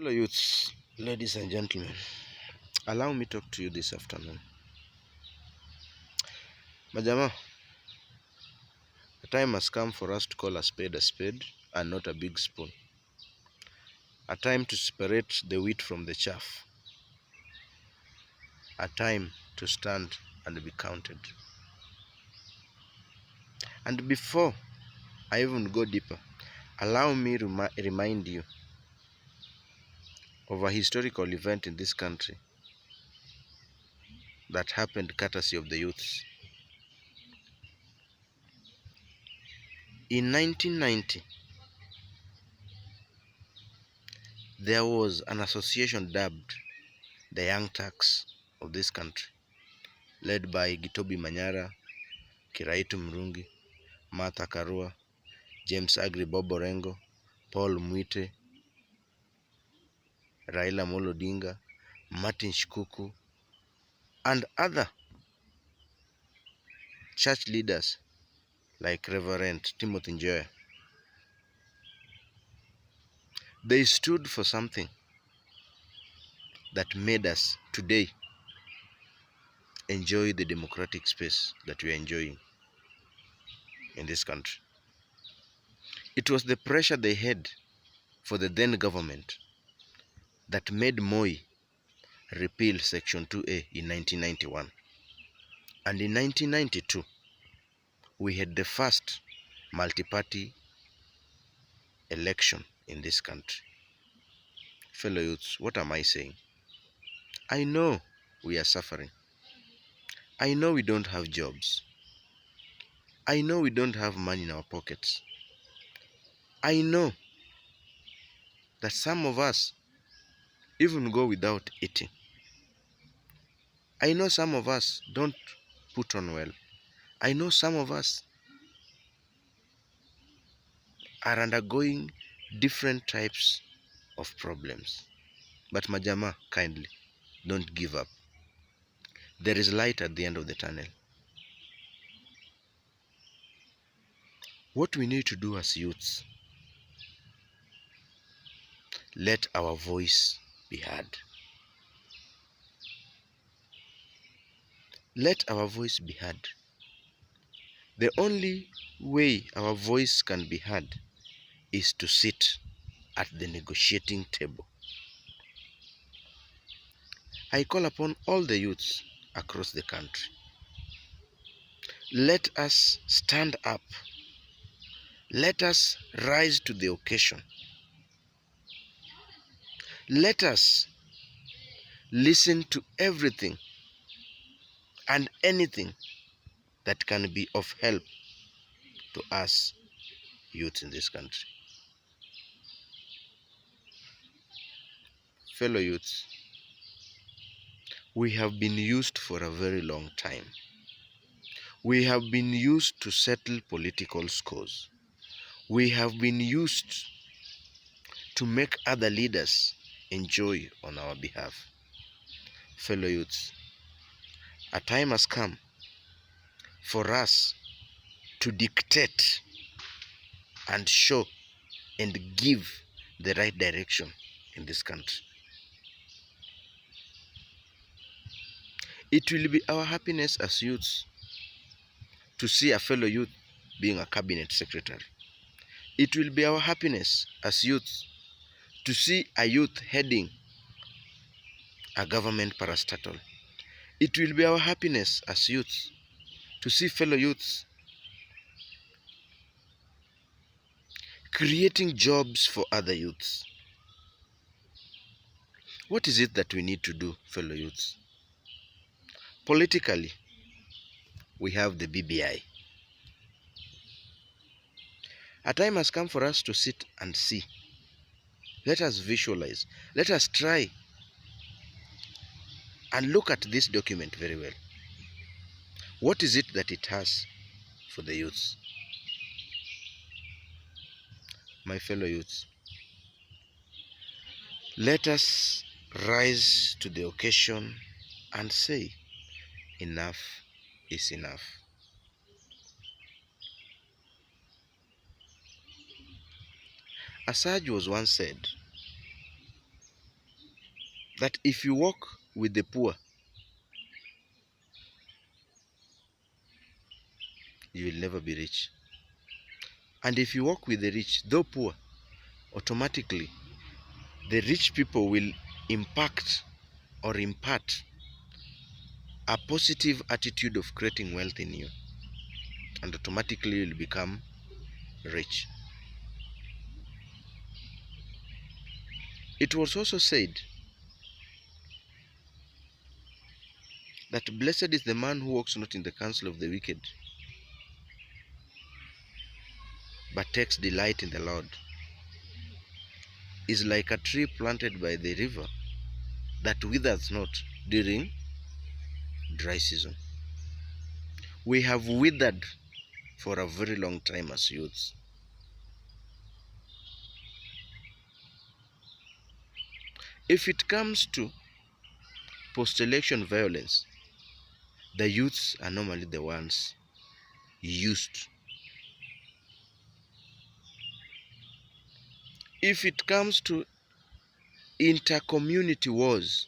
Hello, youths, ladies and gentlemen. Allow me to talk to you this afternoon. Majama, the time has come for us to call a spade and not a big spoon. A time to separate the wheat from the chaff. A time to stand and be counted. And before I even go deeper, allow me to remind you of a historical event in this country that happened courtesy of the youths. In 1990, there was an association dubbed the Young Turks of this country, led by Gitobi Manyara, Kiraitu Murungi, Martha Karua, James Agri Bob Orengo, Paul Mwite, Raila Amolo Odinga, Martin Shikuku, and other church leaders like Reverend Timothy Njoya. They stood for something that made us today enjoy the democratic space that we are enjoying in this country. It was the pressure they had for the then government that made Moi repeal Section 2A in 1991. And in 1992, we had the first multi-party election in this country. Fellow youths, what am I saying? I know we are suffering. I know we don't have jobs. I know we don't have money in our pockets. I know that some of us even go without eating. I know some of us don't put on well. I know some of us are undergoing different types of problems. But Majama, kindly, don't give up. There is light at the end of the tunnel. What we need to do as youths, let our voice be heard. Let our voice be heard. The only way our voice can be heard is to sit at the negotiating table. I call upon all the youths across the country. Let us stand up. Let us rise to the occasion. Let us listen to everything and anything that can be of help to us youth in this country. Fellow youths, we have been used for a very long time. We have been used to settle political scores. We have been used to make other leaders enjoy on our behalf. Fellow youths, a time has come for us to dictate and show and give the right direction in this country. It will be our happiness as youths to see a fellow youth being a cabinet secretary. It will be our happiness as youths to see a youth heading a government parastatal. It will be our happiness as youths to see fellow youths creating jobs for other youths. What is it that we need to do, fellow youths? Politically, we have the BBI. A time has come for us to sit and see. Let us visualize. Let us try and look at this document very well. What is it that it has for the youths? My fellow youths, let us rise to the occasion and say, enough is enough. A sage was once said, that if you walk with the poor, you will never be rich. And if you walk with the rich, though poor, automatically the rich people will impact or impart a positive attitude of creating wealth in you, and automatically you'll become rich. It was also said that blessed is the man who walks not in the counsel of the wicked, but takes delight in the Lord, is like a tree planted by the river that withers not during dry season. We have withered for a very long time as youths. If it comes to post-election violence, the youths are normally the ones used. If it comes to inter-community wars,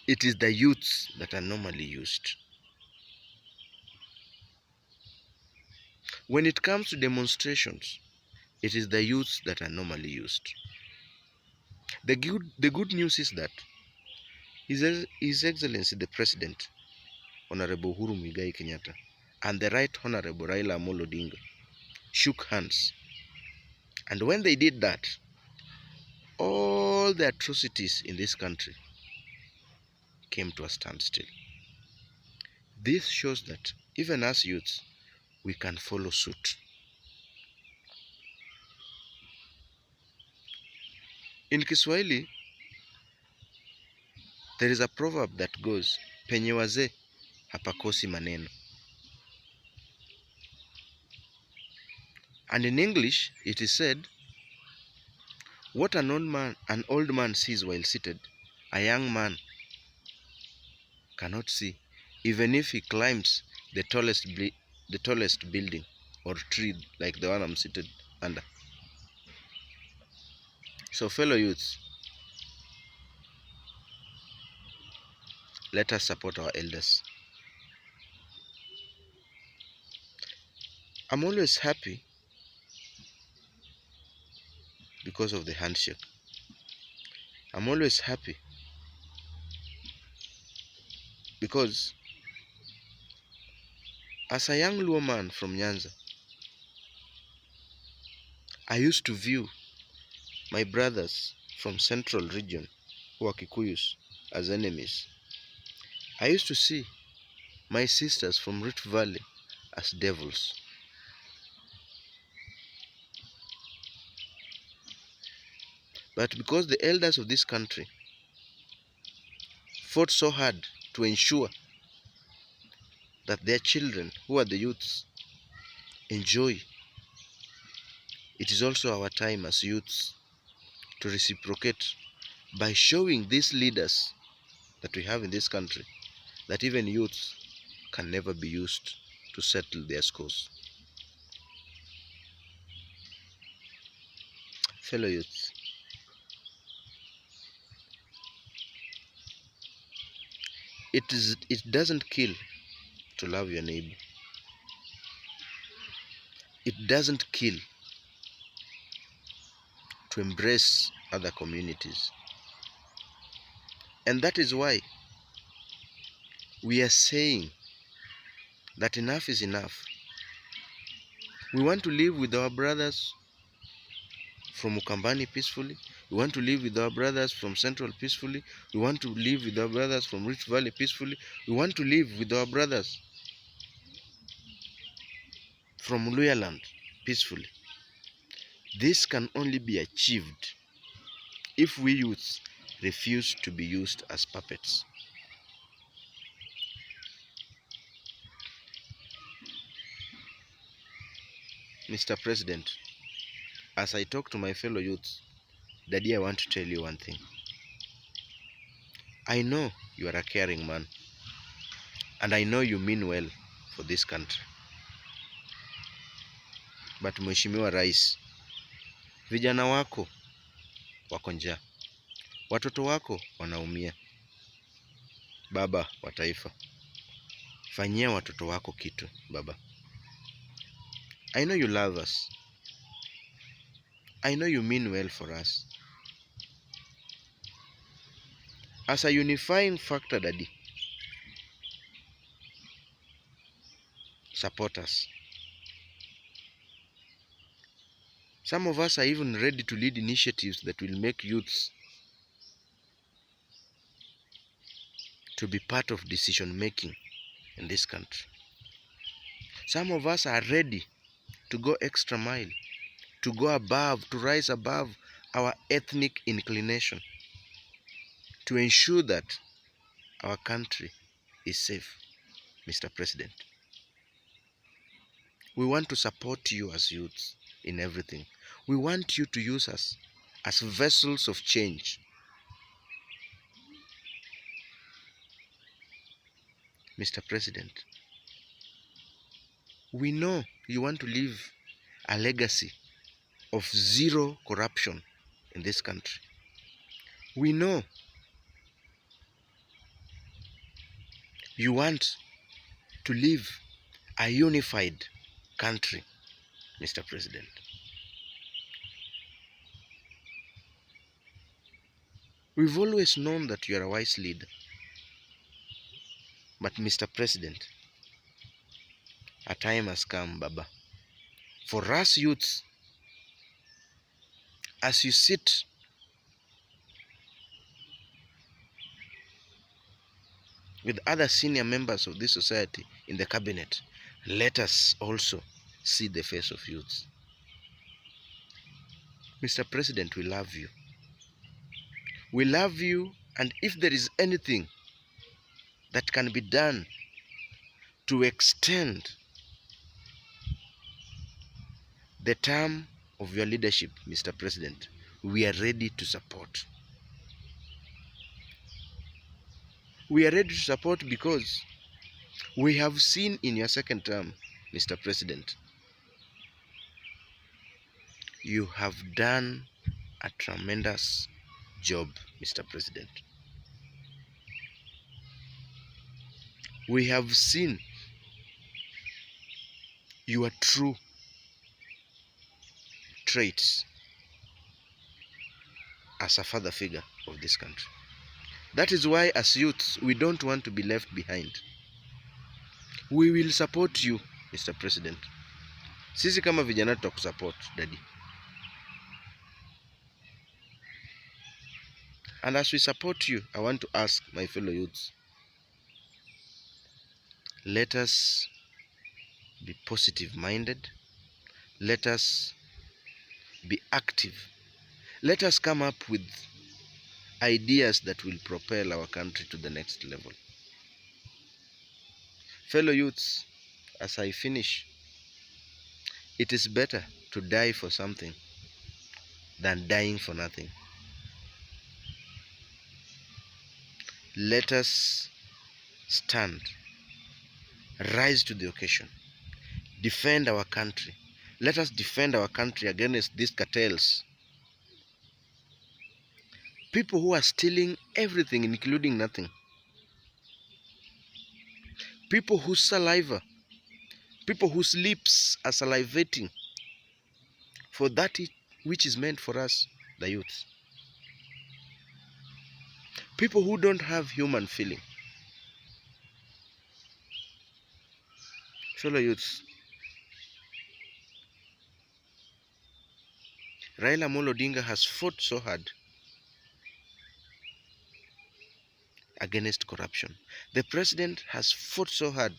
it is the youths that are normally used. When it comes to demonstrations, it is the youths that are normally used. The good news is that His Excellency the President, Honorable Uhuru Muigai Kenyatta, and the Right Honorable Raila Amolo Odinga shook hands. And when they did that, all the atrocities in this country came to a standstill. This shows that even as youths, we can follow suit. In Kiswahili, there is a proverb that goes, penye wazee hapakosi maneno. And in English, it is said, what an old man sees while seated, a young man cannot see, even if he climbs the tallest building or tree like the one I'm seated under. So fellow youths, let us support our elders. I'm always happy because of the handshake. I'm always happy because as a young Luo man from Nyanza, I used to view my brothers from central region who are Kikuyus as enemies. I used to see my sisters from Rift Valley as devils. But because the elders of this country fought so hard to ensure that their children, who are the youths, enjoy, it is also our time as youths to reciprocate by showing these leaders that we have in this country that even youths can never be used to settle their scores. Fellow youths, it doesn't kill to love your neighbor. It doesn't kill to embrace other communities. And that is why we are saying that enough is enough. We want to live with our brothers from Ukambani peacefully. We want to live with our brothers from Central peacefully. We want to live with our brothers from Rift Valley peacefully. We want to live with our brothers from Luyaland peacefully. This can only be achieved if we youths refuse to be used as puppets. Mr. President, as I talk to my fellow youths, Daddy, I want to tell you one thing. I know you are a caring man, and I know you mean well for this country. But Mheshimiwa Rais, vijana wako wako njaa. Watoto wako wanaumia. Baba wa taifa, fanyia watoto wako kitu baba. I know you love us. I know you mean well for us. As a unifying factor, Daddy, support us. Some of us are even ready to lead initiatives that will make youths to be part of decision making in this country. Some of us are ready to go extra mile, to go above, to rise above our ethnic inclination, to ensure that our country is safe, Mr. President. We want to support you as youths in everything. We want you to use us as vessels of change. Mr. President, we know you want to leave a legacy of zero corruption in this country. We know you want to leave a unified country, Mr. President. We've always known that you are a wise leader. But Mr. President, a time has come, Baba, for us youths, as you sit with other senior members of this society in the cabinet, let us also see the face of youths. Mr. President, we love you. We love you, and if there is anything that can be done to extend the term of your leadership, Mr. President, we are ready to support. We are ready to support because we have seen in your second term, Mr. President, you have done a tremendous job, Mr. President. We have seen your true traits as a father figure of this country. That is why as youths, we don't want to be left behind. We will support you, Mr. President. Sisi kama vijana tutakusupport, Daddy. And as we support you, I want to ask my fellow youths, let us be positive-minded. Let us be active. Let us come up with ideas that will propel our country to the next level. Fellow youths, as I finish, it is better to die for something than dying for nothing. Let us stand, rise to the occasion, defend our country. Let us defend our country against these cartels. People who are stealing everything, including nothing. People whose saliva, people whose lips are salivating for that which is meant for us, the youth. People who don't have human feeling. Fellow youths, Raila Amolo Odinga has fought so hard against corruption. The president has fought so hard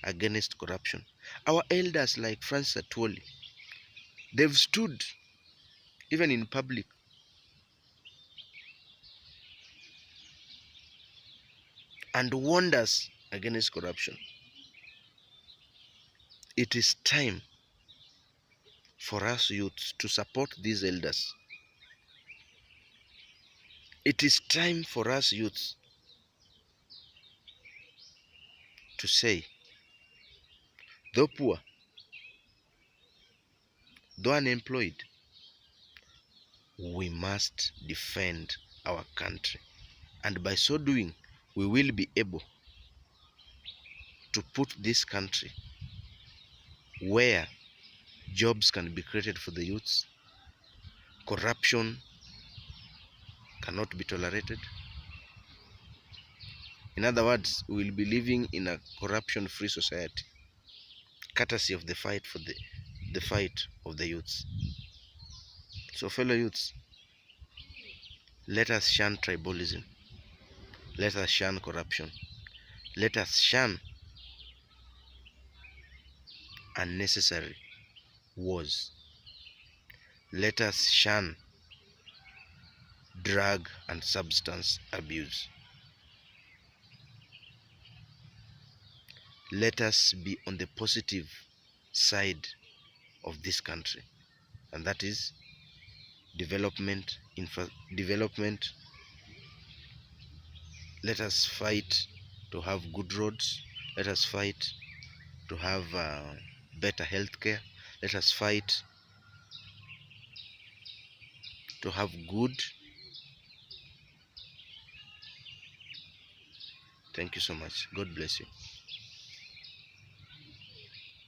against corruption. Our elders like Francis Atwoli, they've stood even in public and warned us against corruption. It is time for us youths to support these elders. It is time for us youths to say, though poor, though unemployed, we must defend our country. And by so doing, we will be able to put this country where jobs can be created for the youths, corruption cannot be tolerated. In other words, we will be living in a corruption-free society, courtesy of the fight for the fight of the youths. So fellow youths, let us shun tribalism. Let us shun corruption. Let us shun unnecessary wars. Let us shun drug and substance abuse. Let us be on the positive side of this country, and that is development. Development. Let us fight to have good roads. Let us fight to have better healthcare. Let us fight to have good. Thank you so much. God bless you.